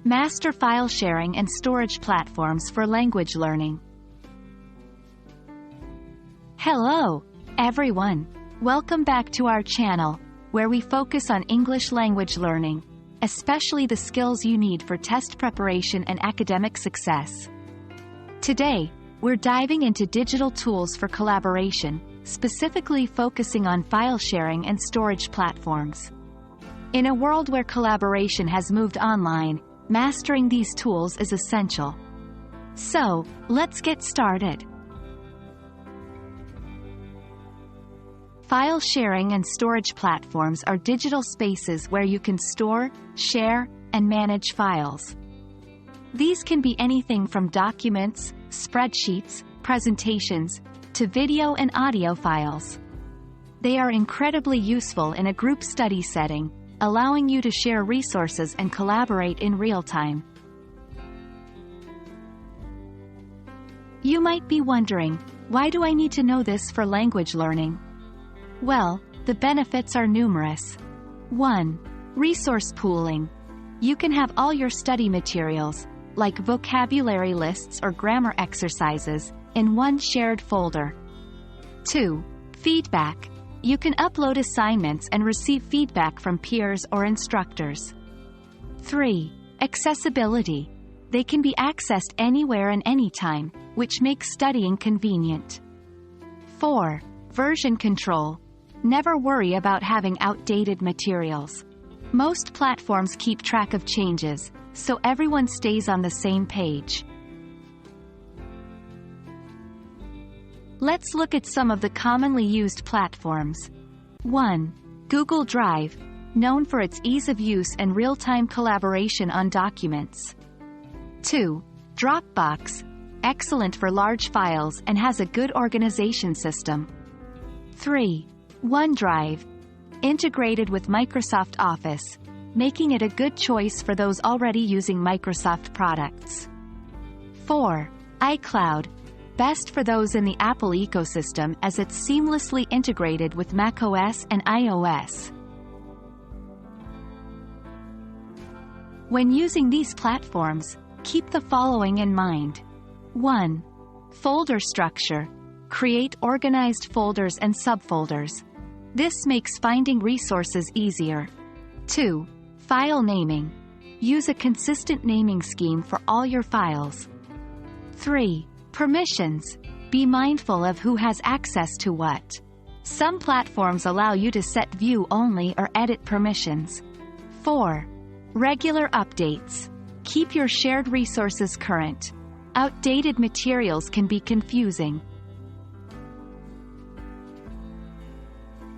Master file sharing and storage platforms for language learning. Hello, everyone. Welcome back to our channel, where we focus on English language learning, especially the skills you need for test preparation and academic success. Today, we're diving into digital tools for collaboration, specifically focusing on file sharing and storage platforms. In a world where collaboration has moved online, mastering these tools is essential. So, let's get started. File sharing and storage platforms are digital spaces where you can store, share, and manage files. These can be anything from documents, spreadsheets, presentations, to video and audio files. They are incredibly useful in a group study setting, allowing you to share resources and collaborate in real time. You might be wondering, why do I need to know this for language learning? Well, the benefits are numerous. 1. Resource pooling. You can have all your study materials, like vocabulary lists or grammar exercises, in one shared folder. 2. Feedback. You can upload assignments and receive feedback from peers or instructors. 3. Accessibility. They can be accessed anywhere and anytime, which makes studying convenient. 4. Version control. Never worry about having outdated materials. Most platforms keep track of changes, so everyone stays on the same page. Let's look at some of the commonly used platforms. 1. Google Drive, known for its ease of use and real-time collaboration on documents. 2. Dropbox, excellent for large files and has a good organization system. 3. OneDrive, integrated with Microsoft Office, making it a good choice for those already using Microsoft products. 4. iCloud, best for those in the Apple ecosystem as it's seamlessly integrated with macOS and iOS. When using these platforms, keep the following in mind. 1. Folder structure. Create organized folders and subfolders. This makes finding resources easier. 2. File naming. Use a consistent naming scheme for all your files. 3. Permissions. Be mindful of who has access to what. Some platforms allow you to set view only or edit permissions. 4. Regular updates. Keep your shared resources current. Outdated materials can be confusing.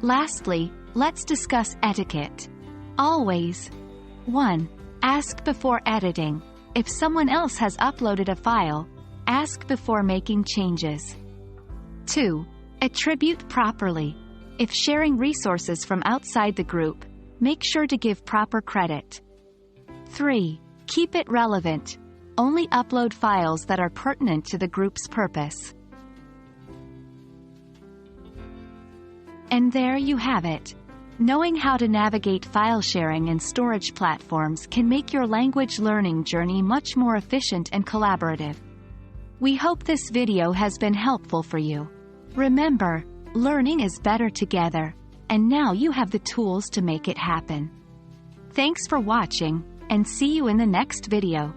Lastly, let's discuss etiquette. Always. 1. Ask before editing. If someone else has uploaded a file, ask before making changes. 2. Attribute properly. If sharing resources from outside the group, make sure to give proper credit. 3. Keep it relevant. Only upload files that are pertinent to the group's purpose. And there you have it. Knowing how to navigate file sharing and storage platforms can make your language learning journey much more efficient and collaborative. We hope this video has been helpful for you. Remember, learning is better together, and now you have the tools to make it happen. Thanks for watching, and see you in the next video.